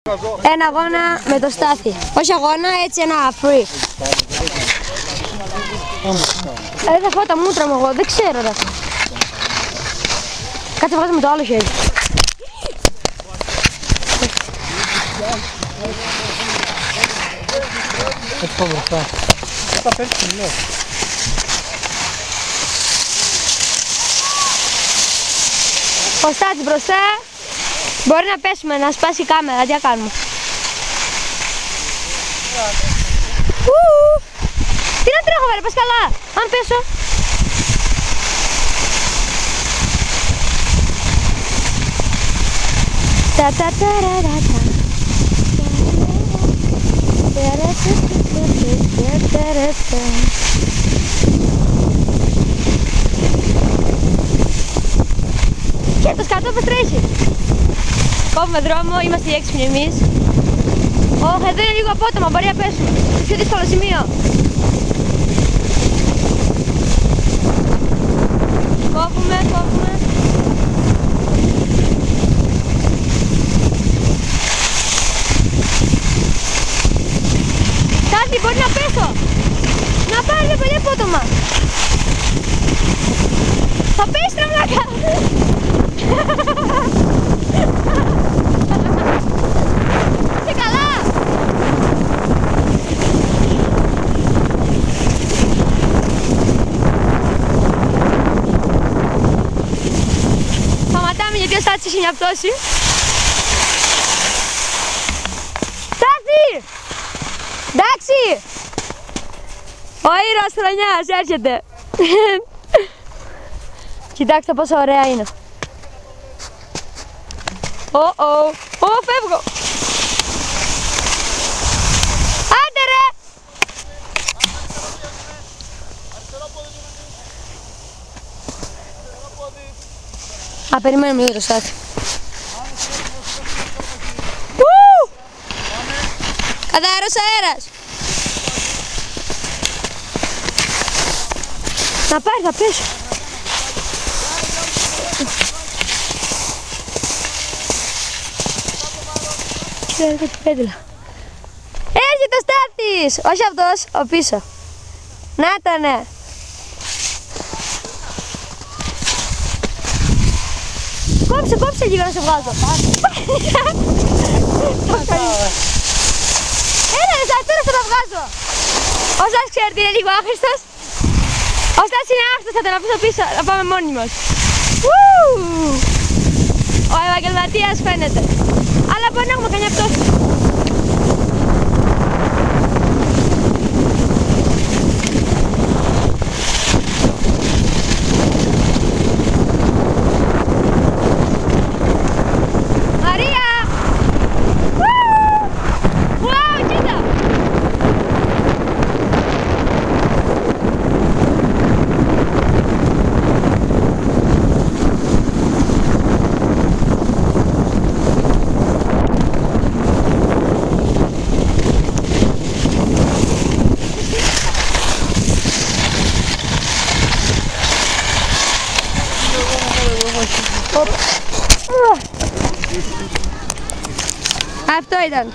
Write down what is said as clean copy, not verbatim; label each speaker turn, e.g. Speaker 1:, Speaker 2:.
Speaker 1: Ένα αγώνα με το Στάθη. Όχι αγώνα, έτσι ένα free. Δεν θα φάω τα μούτρα μου εγώ, δεν ξέρω ρε. Κάτσε βγάζω με το άλλο χέρι.
Speaker 2: Έτσι πάω μπροστά. Θα τα πέρεις την λέω.
Speaker 1: Ο Στάθης μπροστά. Μπορεί να πέσουμε, να σπάσει η κάμερα, τι να κάνουμε. Τι να τρέχω βαρε, πας καλά. Αν πέσω. Και το σκατό πως τρέχει. Κόβουμε δρόμο, είμαστε οι έξυπνοι εμείς. Ωχ, εδώ είναι λίγο απότομα, μπορεί να πέσουμε. Στο πιο δύσκολο σημείο. Κόβουμε. Κάτι, μπορεί να πέσω. Να πάρει εδώ πολύ απότομα. Θα πέσει ρε μλάκα. Είσαι καλά. Σταματάμε γιατί ο Στάθης έχει μια πτώση. Στάθη! Εντάξει! Ο ήρωας χρονιάς έρχεται. Κοιτάξτε πόσο ωραία είναι. Φεύγω. Άντε ρε! Περιμένουμε λίγο το Στάθη. Καθαρός αέρας. Να πάρει, θα πέσω. Έρχεται ο Στάθης! Όχι αυτός, ο πίσω. Να το ναι. Κόψε λίγο να σε βγάζω. Έλα ρε Στάθη, τώρα θα τα βγάζω. Ο Στάθης ξέρετε είναι λίγο άχρηστος. Ο Στάθης είναι άχρηστος, θα τον αφήσω πίσω, να πάμε μόνοι μας. Ο επαγγελματίας φαίνεται. Αλλά μπορεί να έχουμε καμιά πτώση. Μαρία! Wow, κοίτα! Αυτό ήταν.